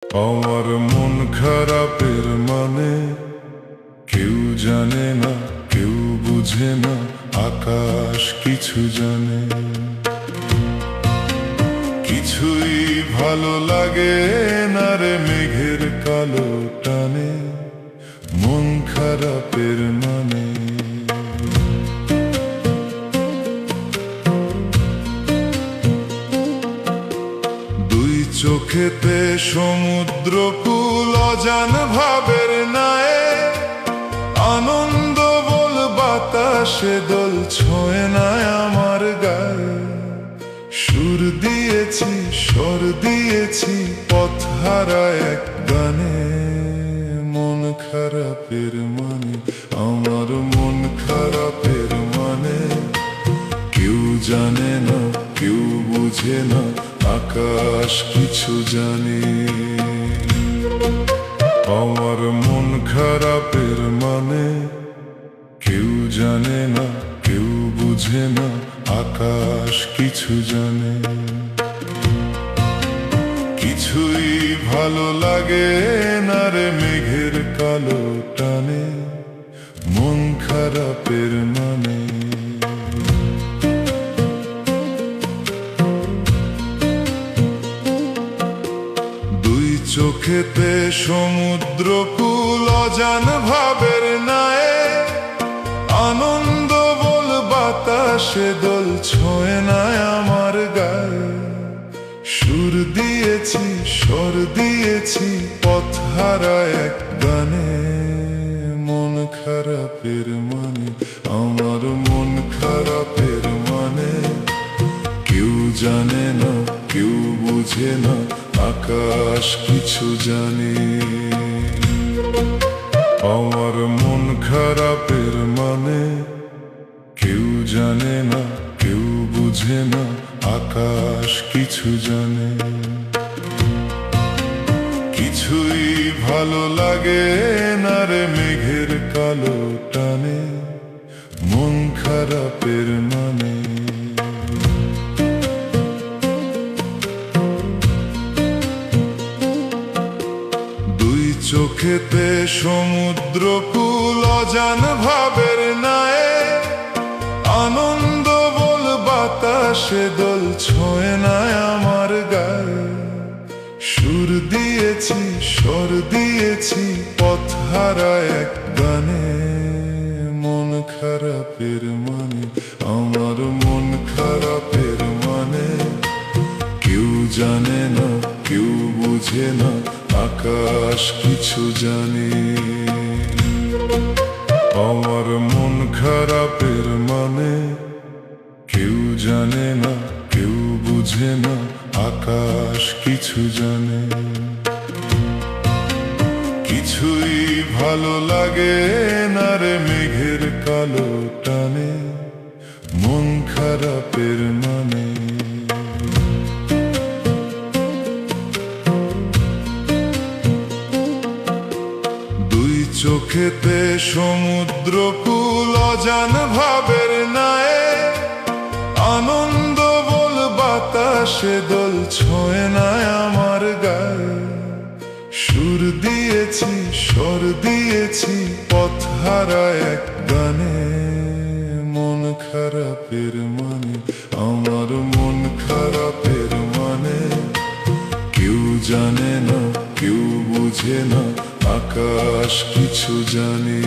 আমার মন খারাপের মানে কেউ জানে না, কেউ বুঝে না, আকাশ কিছু জানে। কিছুই ভালো লাগে না রে মেঘের কালো টানে, মন খারাপের মানে। দুই চোখেতে সমুদ্র কুল অজান ভাবের নায়ে, আনন্দ বল বাতাসে দোল ছোঁয় না আমার গায়ে। সুর দিয়েছি স্বর দিয়েছি পথ হারা এক গানে, মন খারাপের মানে। আমার মন খারাপের মানে কেউ জানে না, কেউ বুঝে না, আকাশ কিছু জানে। আমার মন খারাপের মানে কেউ জানে না, কেউ বুঝে না, আকাশ কিছু জানে। কিছুই ভালো লাগে না রে মেঘের কালো টানে, মন খারাপের মানে। দুই চোখেতে সমুদ্র কুল অজান ভাবের নায়ে, আনন্দ বল বাতাসে দোল ছোঁয় না আমার গায়ে। সুর দিয়েছি স্বর দিয়েছি পথ হারা এক গানে, মন খারাপের মানে। আমার মন খারাপের মানে কেউ জানে না, কেউ বুঝে না, আকাশ কিছু জানে। আমার মন খারাপের মানে কেউ জানে না, কেউ বুঝে না, আকাশ কিছু জানে। কিছুই ভালো লাগে না রে মেঘের কালো টানে, মন খারাপের মানে। দুই চোখেতে সমুদ্র কুল অজান ভাবের নায়ে, আনন্দ বল বাতাসে দোল ছোঁয় না আমার গায়ে। সুর দিয়েছি স্বর দিয়েছি পথ হারা এক গানে, মন খারাপের মানে। আমার মন খারাপের মানে কেউ জানে না, কেউ বুঝে না, আকাশ কিছু জানে। আমার মন খারাপের মানে কেউ জানে না, কেউ বুঝে না, আকাশ কিছু জানে। কিছুই ভালো লাগে না রে মেঘের কালো টানে, মন খারাপের মানে। দুই চোখেতে সমুদ্র কুল অজান ভাবের নায়ে, আনন্দ বল বাতাসে দোল ছোঁয় না আমার গায়ে। সুর দিয়েছি স্বর দিয়েছি পথ হারা এক গানে, মন খারাপের মানে। আমার মন খারাপের মানে কেউ জানে না, কেউ বুঝে না, আকাশ কিছু জানে।